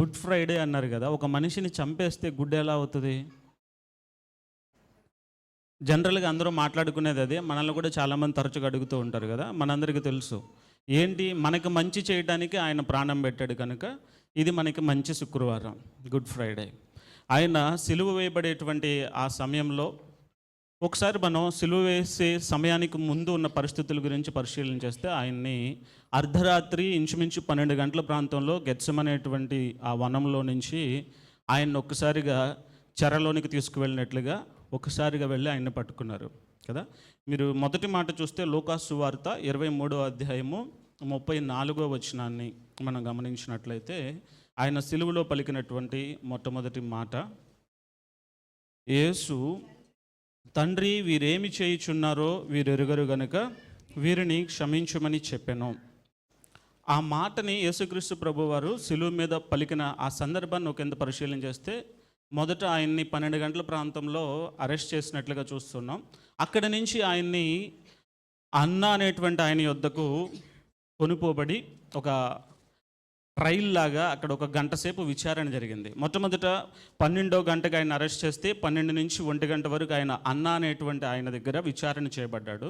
Good Friday అన్నారు కదా. ఒక మనిషిని చంపేస్తే గుడ్ ఎలా అవుతుంది? జనరల్గా అందరూ మాట్లాడుకునేది అదే. మనల్ని కూడా చాలామంది తరచుగా అడుగుతూ ఉంటారు కదా. మనందరికీ తెలుసు ఏంటి, మనకు మంచి చేయడానికి ఆయన ప్రాణం పెట్టాడు కనుక ఇది మనకి మంచి శుక్రవారం, గుడ్ ఫ్రైడే. ఆయన సిలువ వేయబడేటువంటి ఆ సమయంలో ఒకసారి మనం సిలువ వేసే సమయానికి ముందు ఉన్న పరిస్థితుల గురించి పరిశీలన చేస్తే ఆయన్ని అర్ధరాత్రి ఇంచుమించు 12 గంటల ప్రాంతంలో గెత్సెమనేటువంటి ఆ వనంలో నుంచి ఆయన్ని ఒక్కసారిగా చెరలోనికి తీసుకువెళ్ళినట్లుగా ఒకసారిగా వెళ్ళి ఆయన్ని పట్టుకున్నారు కదా. మీరు మొదటి మాట చూస్తే లూకాసు సువార్త 23వ అధ్యాయము 34వ వచనాన్ని మనం గమనించినట్లయితే ఆయన సిలువలో పలికినటువంటి మొట్టమొదటి మాట, యేసు తండ్రి వీరేమి చేయుచున్నారో వీరెరుగరు గనుక వీరిని క్షమించమని చెప్పాను. ఆ మాటని యేసుక్రీస్తు ప్రభువారు సిలువ మీద పలికిన ఆ సందర్భాన్ని ఒక ఎంత పరిశీలన చేస్తే మొదట ఆయన్ని 12 గంటల ప్రాంతంలో అరెస్ట్ చేసినట్లుగా చూస్తున్నాం. అక్కడి నుంచి ఆయన్ని అన్న అనేటువంటి ఆయన యొద్దకు కొనుపోబడి ఒక ట్రైల్ లాగా అక్కడ ఒక గంట సేపు విచారణ జరిగింది. మొట్టమొదట 12వ గంటకు ఆయన అరెస్ట్ చేస్తే 12 నుంచి 1 గంట వరకు ఆయన అన్న అనేటువంటి ఆయన దగ్గర విచారణ చేయబడ్డాడు.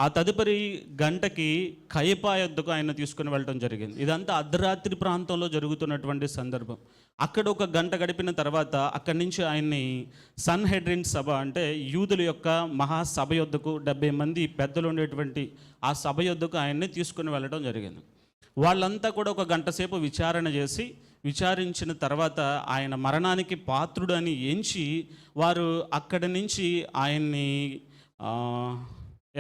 ఆ తదుపరి గంటకి కయపా యొద్దకు ఆయన తీసుకుని వెళ్ళడం జరిగింది. ఇదంతా అర్ధరాత్రి ప్రాంతంలో జరుగుతున్నటువంటి సందర్భం. అక్కడ ఒక గంట గడిపిన తర్వాత అక్కడి నుంచి ఆయన్ని సన్హెడ్రిన్ సభ అంటే యూదుల యొక్క మహాసభ యొద్దకు 70 మంది పెద్దలు ఉండేటువంటి ఆ సభ యొద్దకు ఆయన్ని తీసుకుని వెళ్ళడం జరిగింది. వాళ్ళంతా కూడా ఒక గంట సేపు విచారణ చేసి విచారించిన తర్వాత ఆయన మరణానికి పాత్రుడు అని ఎంచి వారు అక్కడి నుంచి ఆయన్ని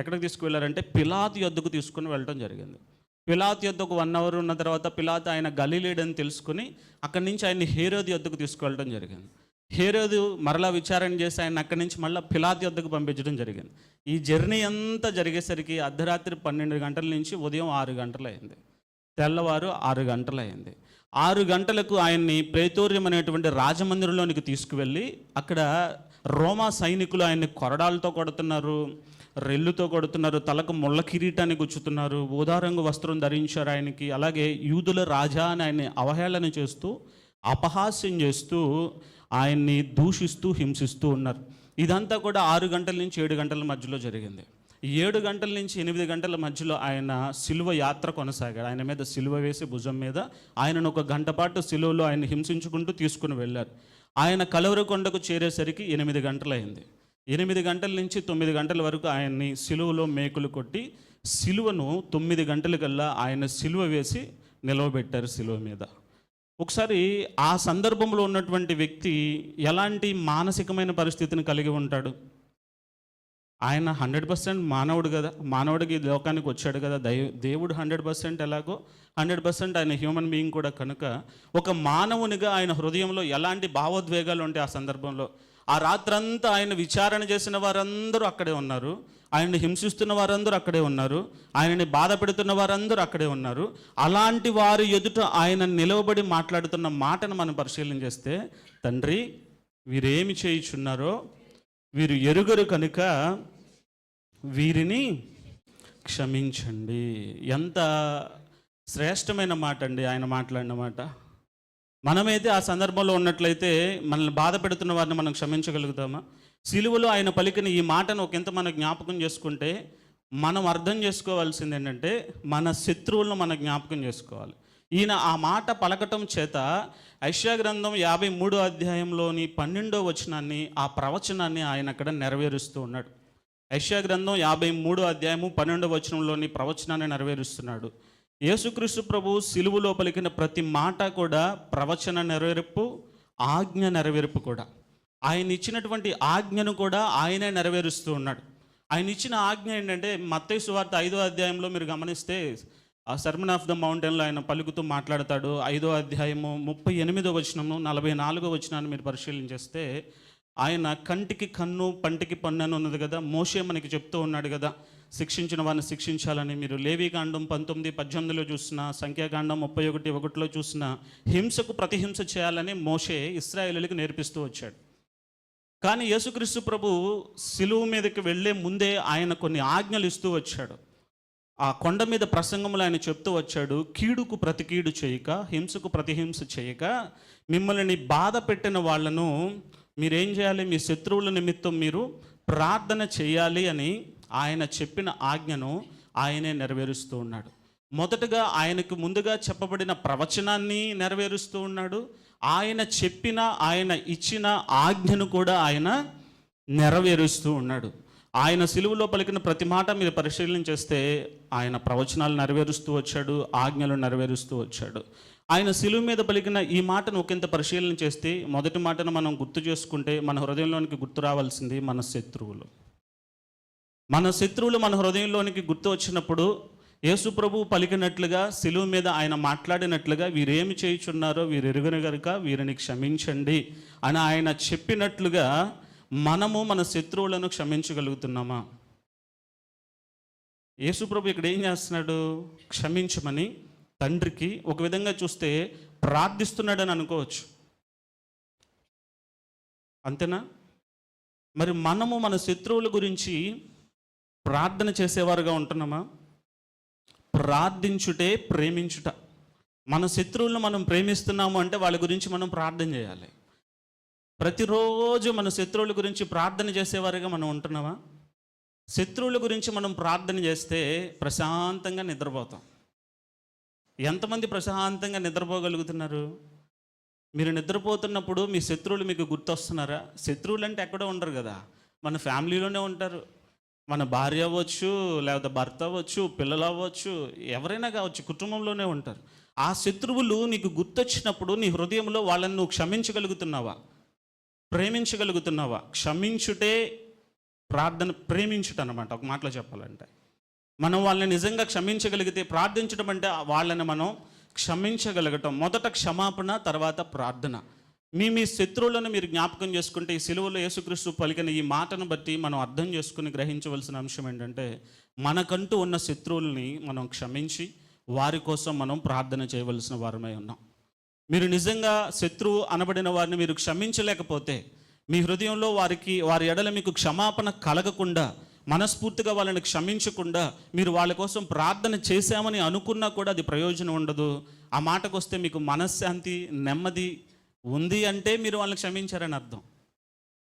ఎక్కడికి తీసుకువెళ్ళారంటే పిలాతు యొద్దకు తీసుకుని వెళ్ళడం జరిగింది. పిలాతు యొద్దకు 1 అవర్ ఉన్న తర్వాత పిలాతు ఆయన గలిలేడని తెలుసుకుని అక్కడి నుంచి ఆయన్ని హేరోదు యొద్దకు తీసుకువెళ్ళడం జరిగింది. హేరోదు మరలా విచారణ చేసి ఆయన అక్కడి నుంచి మళ్ళీ పిలాతు యొద్దకు పంపించడం జరిగింది. ఈ జర్నీ అంతా జరిగేసరికి అర్ధరాత్రి 12 గంటల నుంచి ఉదయం 6 గంటలు అయింది. తెల్లవారు 6 గంటలు అయింది. 6 గంటలకు ఆయన్ని ప్రేతోర్యం అనేటువంటి రాజమందిరంలోనికి తీసుకువెళ్ళి అక్కడ రోమా సైనికులు ఆయన్ని కొరడాలతో కొడుతున్నారు, రెల్లుతో కొడుతున్నారు, తలకు ముళ్ళ కిరీటాన్ని గుచ్చుతున్నారు, ఊదారంగు వస్త్రం ధరించారు ఆయనకి. అలాగే యూదుల రాజా అని ఆయన్ని అవహేళన చేస్తూ అపహాస్యం చేస్తూ ఆయన్ని దూషిస్తూ హింసిస్తూ ఉన్నారు. ఇదంతా కూడా 6 గంటల నుంచి 7 గంటల మధ్యలో జరిగింది. 7 గంటల నుంచి 8 గంటల మధ్యలో ఆయన సిలువ యాత్ర కొనసాగాడు. ఆయన మీద సిలువ వేసి భుజం మీద ఆయనను ఒక గంట పాటు సిలువలో ఆయన హింసించుకుంటూ తీసుకుని వెళ్ళారు. ఆయన కలవరి కొండకు చేరేసరికి 8 గంటలు అయింది. 8 గంటల నుంచి 9 గంటల వరకు ఆయన్ని సిలువలో మేకులు కొట్టి సిలువను 9 గంటలకల్లా ఆయన సిలువ వేసి నిలవబెట్టారు సిలువ మీద. ఒకసారి ఆ సందర్భంలో ఉన్నటువంటి వ్యక్తి ఎలాంటి మానసికమైన పరిస్థితిని కలిగి ఉంటాడు? ఆయన 100% మానవుడు కదా, మానవుడికి లోకానికి వచ్చాడు కదా. దేవుడు 100% ఎలాగో 100% ఆయన హ్యూమన్ బీయింగ్ కూడా కనుక ఒక మానవునిగా ఆయన హృదయంలో ఎలాంటి భావోద్వేగాలు ఉంటాయి ఆ సందర్భంలో. ఆ రాత్రంతా ఆయన విచారణ చేసిన వారందరూ అక్కడే ఉన్నారు, ఆయన్ని హింసిస్తున్న వారందరూ అక్కడే ఉన్నారు, ఆయనని బాధ పెడుతున్న వారందరూ అక్కడే ఉన్నారు. అలాంటి వారి ఎదుట ఆయన నిలవబడి మాట్లాడుతున్న మాటను మనం పరిశీలన చేస్తే, తండ్రి వీరేమి చేయుచున్నారో వీరు ఎరుగరు కనుక వీరిని క్షమించండి. ఎంత శ్రేష్టమైన మాట అండి ఆయన మాట్లాడిన మాట. మనమైతే ఆ సందర్భంలో ఉన్నట్లయితే మనల్ని బాధ పెడుతున్న వారిని మనం క్షమించగలుగుతామా? సిలువలో ఆయన పలికిన ఈ మాటను ఒకంత మనం జ్ఞాపకం చేసుకుంటే మనం అర్థం చేసుకోవాల్సింది ఏంటంటే మన శత్రువులను మనం జ్ఞాపకం చేసుకోవాలి. ఈయన ఆ మాట పలకటం చేత యెషయా గ్రంథం 53వ అధ్యాయంలోని 12వ వచనాన్ని, ఆ ప్రవచనాన్ని ఆయన అక్కడ నెరవేరుస్తూ ఉన్నాడు. యెషయా గ్రంథం 53వ అధ్యాయము 12వ వచనంలోని ప్రవచనాన్ని నెరవేరుస్తున్నాడు. యేసుక్రీస్తు ప్రభు సిలువలో పలికిన ప్రతి మాట కూడా ప్రవచన నెరవేర్పు, ఆజ్ఞ నెరవేర్పు కూడా. ఆయన ఇచ్చినటువంటి ఆజ్ఞను కూడా ఆయనే నెరవేరుస్తూ ఉన్నాడు. ఆయన ఇచ్చిన ఆజ్ఞ ఏంటంటే మత్తయి సువార్త 5వ అధ్యాయంలో మీరు గమనిస్తే ఆ సర్మన్ ఆఫ్ ద మౌంటైన్లో ఆయన పలుకుతూ మాట్లాడతాడు. 5వ అధ్యాయము 38వ వచనము 44వ వచనాన్ని మీరు పరిశీలన చేస్తే ఆయన కంటికి కన్ను పంటికి పన్ను అని ఉన్నది కదా. మోషే మనకి చెప్తూ ఉన్నాడు కదా, శిక్షించిన వారిని శిక్షించాలని. మీరు లేవీకాండం 19:18లో చూసిన, సంఖ్యాకాండం 31:1లో చూసిన హింసకు ప్రతిహింస చేయాలని మోషే ఇశ్రాయేలులకు నేర్పిస్తూ వచ్చాడు. కానీ యేసుక్రీస్తు ప్రభు సిలువ మీదకి వెళ్ళే ముందే ఆయన కొన్ని ఆజ్ఞలు ఇస్తూ వచ్చాడు. ఆ కొండ మీద ప్రసంగంలో ఆయన చెప్తూ వచ్చాడు, కీడుకు ప్రతి కీడు చేయక, హింసకు ప్రతి హింస చేయక, మిమ్మల్ని బాధ పెట్టిన వాళ్ళను మీరేం చేయాలి, మీ శత్రువుల నిమిత్తం మీరు ప్రార్థన చేయాలి అని ఆయన చెప్పిన ఆజ్ఞను ఆయనే నెరవేరుస్తూ ఉన్నాడు. మొదటగా ఆయనకు ముందుగా చెప్పబడిన ప్రవచనాన్ని నెరవేరుస్తూ ఉన్నాడు. ఆయన చెప్పిన, ఆయన ఇచ్చిన ఆజ్ఞను కూడా ఆయన నెరవేరుస్తూ ఉన్నాడు. ఆయన సిలువలో పలికిన ప్రతి మాట మీరు పరిశీలన చేస్తే ఆయన ప్రవచనాలు నెరవేరుస్తూ వచ్చాడు, ఆజ్ఞలు నెరవేరుస్తూ వచ్చాడు. ఆయన సిలువ మీద పలికిన ఈ మాటను ఒకంత పరిశీలన చేస్తే, మొదటి మాటను మనం గుర్తు చేసుకుంటే మన హృదయంలోనికి గుర్తు రావాల్సింది మన శత్రువులు. మన శత్రువులు మన హృదయంలోనికి గుర్తు వచ్చినప్పుడు యేసు ప్రభువు పలికినట్లుగా, సిలువ మీద ఆయన మాట్లాడినట్లుగా, వీరేమి చేయుచున్నారో వీరు ఎరుగని గనుక వీరిని క్షమించండి అని ఆయన చెప్పినట్లుగా మనము మన శత్రువులను క్షమించగలుగుతున్నామా? యేసు ప్రభు ఇక్కడ ఏం చేస్తున్నాడు? క్షమించమని తండ్రికి ఒక విధంగా చూస్తే ప్రార్థిస్తున్నాడని అనుకోవచ్చు. అంతేనా? మరి మనము మన శత్రువుల గురించి ప్రార్థన చేసేవారుగా ఉంటున్నామా? ప్రార్థించుటే ప్రేమించుట. మన శత్రువులను మనం ప్రేమిస్తున్నాము అంటే వాళ్ళ గురించి మనం ప్రార్థన చేయాలి. ప్రతిరోజు మన శత్రువుల గురించి ప్రార్థన చేసేవారుగా మనం ఉంటున్నామా? శత్రువుల గురించి మనం ప్రార్థన చేస్తే ప్రశాంతంగా నిద్రపోతాం. ఎంతమంది ప్రశాంతంగా నిద్రపోగలుగుతున్నారు? మీరు నిద్రపోతున్నప్పుడు మీ శత్రువులు మీకు గుర్తొస్తున్నారా? శత్రువులు అంటే ఎక్కడో ఉండరు కదా, మన ఫ్యామిలీలోనే ఉంటారు. మన భార్య అవ్వచ్చు, లేకపోతే భర్త అవ్వచ్చు, పిల్లలు అవ్వచ్చు, ఎవరైనా కావచ్చు, కుటుంబంలోనే ఉంటారు. ఆ శత్రువులు నీకు గుర్తొచ్చినప్పుడు నీ హృదయంలో వాళ్ళని నువ్వు క్షమించగలుగుతున్నావా? ప్రేమించగలుగుతున్నావా? క్షమించుటే ప్రార్థన, ప్రేమించుట అన్నమాట. ఒక మాటలో చెప్పాలంటే మనం వాళ్ళని నిజంగా క్షమించగలిగితే, ప్రార్థించడం అంటే వాళ్ళని మనం క్షమించగలగటం. మొదట క్షమాపణ, తర్వాత ప్రార్థన. మీ శత్రువులను మీరు జ్ఞాపకం చేసుకుంటే, ఈ సిలువలో యేసుక్రీస్తు పలికిన ఈ మాటను బట్టి మనం అర్థం చేసుకుని గ్రహించవలసిన అంశం ఏంటంటే, మనకంటూ ఉన్న శత్రువుల్ని మనం క్షమించి వారి కోసం మనం ప్రార్థన చేయవలసిన వారమై ఉన్నాం. మీరు నిజంగా శత్రువు అనబడిన వారిని మీరు క్షమించలేకపోతే, మీ హృదయంలో వారి ఎడల మీకు క్షమాపణ కలగకుండా, మనస్ఫూర్తిగా వాళ్ళని క్షమించకుండా మీరు వాళ్ళ కోసం ప్రార్థన చేశామని అనుకున్నా కూడా అది ప్రయోజనం ఉండదు. ఆ మాటకు వస్తే మీకు మనశ్శాంతి, నెమ్మది ఉంది అంటే మీరు వాళ్ళని క్షమించారని అర్థం.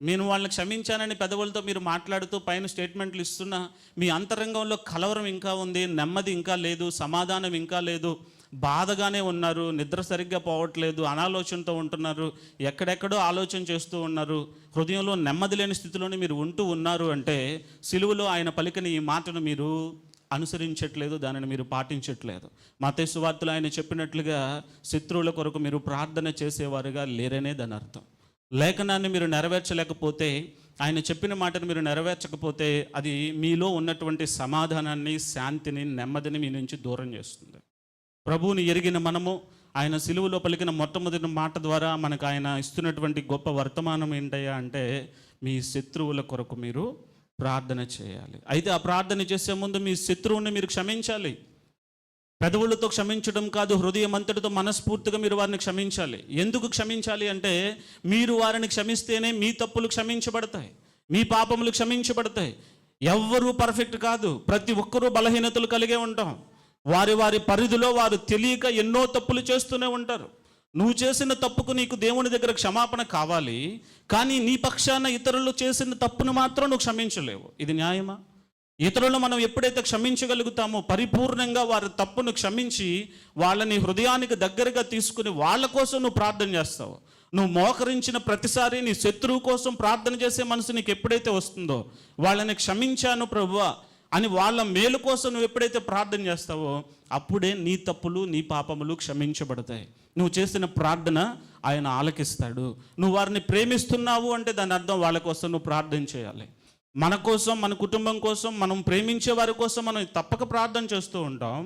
నేను వాళ్ళని క్షమించానని పెదవులతో మీరు మాట్లాడుతూ పైన స్టేట్మెంట్లు ఇస్తున్నా మీ అంతరంగంలో కలవరం ఇంకా ఉంది, నెమ్మది ఇంకా లేదు, సమాధానం ఇంకా లేదు, బాధగానే ఉన్నారు, నిద్ర సరిగ్గా పోవట్లేదు, అనాలోచనతో ఉంటున్నారు, ఎక్కడెక్కడో ఆలోచన చేస్తూ ఉన్నారు, హృదయంలో నెమ్మది లేని స్థితిలోనే మీరు ఉంటూ ఉన్నారు అంటే సిలువలో ఆయన పలికిన ఈ మాటను మీరు అనుసరించట్లేదు, దానిని మీరు పాటించట్లేదు. మత్తయి సువార్తలో ఆయన చెప్పినట్లుగా శత్రువుల కొరకు మీరు ప్రార్థన చేసేవారుగా లేరనే దాని అర్థం. లేఖనాన్ని మీరు నెరవేర్చలేకపోతే, ఆయన చెప్పిన మాటను మీరు నెరవేర్చకపోతే అది మీలో ఉన్నటువంటి సమాధానాన్ని, శాంతిని, నెమ్మదిని మీ నుంచి దూరం చేస్తుంది. ప్రభువుని ఎరిగిన మనము ఆయన సిలువలో పలికిన మొట్టమొదటి మాట ద్వారా మనకు ఆయన ఇస్తున్నటువంటి గొప్ప వర్తమానం ఏంటయ్యా అంటే, మీ శత్రువుల కొరకు మీరు ప్రార్థన చేయాలి. అయితే ఆ ప్రార్థన చేసే ముందు మీ శత్రువుని మీరు క్షమించాలి. పెదవులతో క్షమించడం కాదు, హృదయం అంతటితో మనస్ఫూర్తిగా మీరు వారిని క్షమించాలి. ఎందుకు క్షమించాలి అంటే, మీరు వారిని క్షమిస్తేనే మీ తప్పులు క్షమించబడతాయి, మీ పాపములు క్షమించబడతాయి. ఎవ్వరూ పర్ఫెక్ట్ కాదు, ప్రతి ఒక్కరూ బలహీనతలు కలిగే ఉంటాం. వారి పరిధిలో వారు తెలియక ఎన్నో తప్పులు చేస్తూనే ఉంటారు. నువ్వు చేసిన తప్పుకు నీకు దేవుని దగ్గర క్షమాపణ కావాలి, కానీ నీ పక్షాన ఇతరులు చేసిన తప్పును మాత్రం నువ్వు క్షమించలేవు. ఇది న్యాయమా? ఇతరులు మనం ఎప్పుడైతే క్షమించగలుగుతామో, పరిపూర్ణంగా వారి తప్పును క్షమించి వాళ్ళని హృదయానికి దగ్గరగా తీసుకుని వాళ్ళ కోసం నువ్వు ప్రార్థన చేస్తావు. నువ్వు మోకరించిన ప్రతిసారి నీ శత్రువు కోసం ప్రార్థన చేసే మనసు నీకు ఎప్పుడైతే వస్తుందో, వాళ్ళని క్షమించాను ప్రభువా అని వాళ్ళ మేలు కోసం నువ్వు ఎప్పుడైతే ప్రార్థన చేస్తావో, అప్పుడే నీ తప్పులు, నీ పాపములు క్షమించబడతాయి. నువ్వు చేసిన ప్రార్థన ఆయన ఆలకిస్తాడు. నువ్వు వారిని ప్రేమిస్తున్నావు అంటే దాని అర్థం వాళ్ళ కోసం నువ్వు ప్రార్థన చేయాలి. మన కోసం, మన కుటుంబం కోసం, మనం ప్రేమించే వారి కోసం మనం తప్పక ప్రార్థన చేస్తూ ఉంటాం.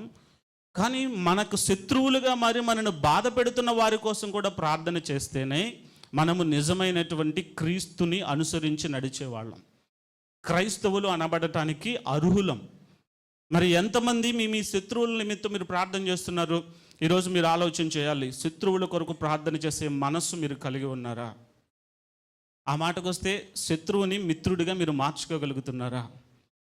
కానీ మనకు శత్రువులుగా మరి మనను బాధ పెడుతున్న వారి కోసం కూడా ప్రార్థన చేస్తేనే మనము నిజమైనటువంటి క్రీస్తుని అనుసరించి నడిచేవాళ్ళం, క్రైస్తవులు అనబడటానికి అర్హులం. మరి ఎంతమంది మీ శత్రువుల నిమిత్తం మీరు ప్రార్థన చేస్తున్నారు? ఈరోజు మీరు ఆలోచన చేయాలి. శత్రువుల కొరకు ప్రార్థన చేసే మనస్సు మీరు కలిగి ఉన్నారా? ఆ మాటకు వస్తే శత్రువుని మిత్రుడిగా మీరు మార్చుకోగలుగుతున్నారా?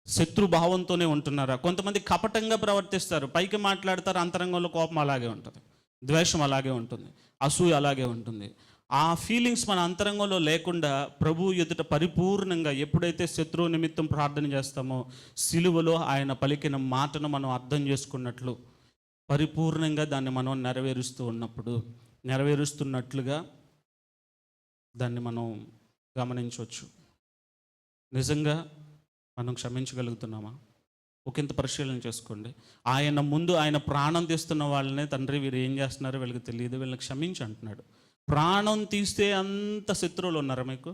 శత్రు భావంతోనే ఉంటున్నారా? కొంతమంది కపటంగా ప్రవర్తిస్తారు, పైకి మాట్లాడతారు, అంతరంగంలో కోపం అలాగే ఉంటుంది, ద్వేషం అలాగే ఉంటుంది, అసూయ అలాగే ఉంటుంది. ఆ ఫీలింగ్స్ మన అంతరంగంలో లేకుండా ప్రభు ఎదుట పరిపూర్ణంగా ఎప్పుడైతే శత్రువు నిమిత్తం ప్రార్థన చేస్తామో, సిలువలో ఆయన పలికిన మాటను మనం అర్థం చేసుకున్నట్లు పరిపూర్ణంగా దాన్ని మనం నెరవేరుస్తున్నట్లుగా దాన్ని మనం గమనించవచ్చు. నిజంగా మనం క్షమించగలుగుతున్నామా? ఒకంత పరిశీలన చేసుకోండి. ఆయన ముందు ఆయన ప్రాణం తీస్తున్న వాళ్ళనే, తండ్రి వీరు ఏం చేస్తున్నారో వీళ్ళకి తెలియదు, వీళ్ళని క్షమించి అంటున్నాడు. ప్రాణం తీస్తే అంత శత్రువులు ఉన్నారా మీకు?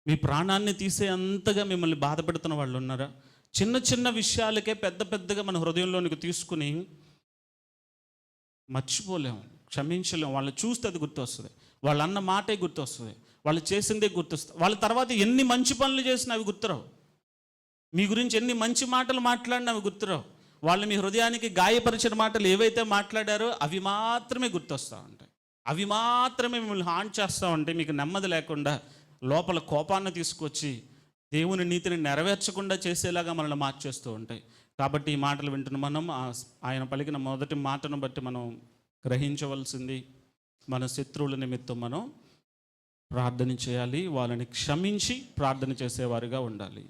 మీ ప్రాణాన్ని తీసే అంతగా మిమ్మల్ని బాధ పెడుతున్న వాళ్ళు ఉన్నారా? చిన్న చిన్న విషయాలకే పెద్ద పెద్దగా మన హృదయంలోనికి తీసుకుని మర్చిపోలేము, క్షమించలేము. వాళ్ళని చూస్తే అది గుర్తొస్తుంది, వాళ్ళు అన్న మాటే గుర్తొస్తుంది, వాళ్ళు చేసిందే గుర్తొస్తుంది. వాళ్ళ తర్వాత ఎన్ని మంచి పనులు చేసినా అవి గుర్తురావు. మీ గురించి ఎన్ని మంచి మాటలు మాట్లాడినా అవి గుర్తురావు. వాళ్ళు మీ హృదయానికి గాయపరిచిన మాటలు ఏవైతే మాట్లాడారో అవి మాత్రమే గుర్తొస్తూ ఉంటాయి. అవి మాత్రమే మిమ్మల్ని హాంట్ చేస్తూ ఉంటాయి. మీకు నెమ్మది లేకుండా లోపల కోపాన్ని తీసుకొచ్చి దేవుని నీతిని నెరవేర్చకుండా చేసేలాగా మనల్ని మార్చేస్తూ ఉంటాయి. కాబట్టి ఈ మాటలు వింటున్న మనం ఆయన పలికిన మొదటి మాటను బట్టి మనం గ్రహించవలసింది, మన శత్రువుల నిమిత్తం మనం ప్రార్థన చేయాలి, వాళ్ళని క్షమించి ప్రార్థన చేసేవారుగా ఉండాలి.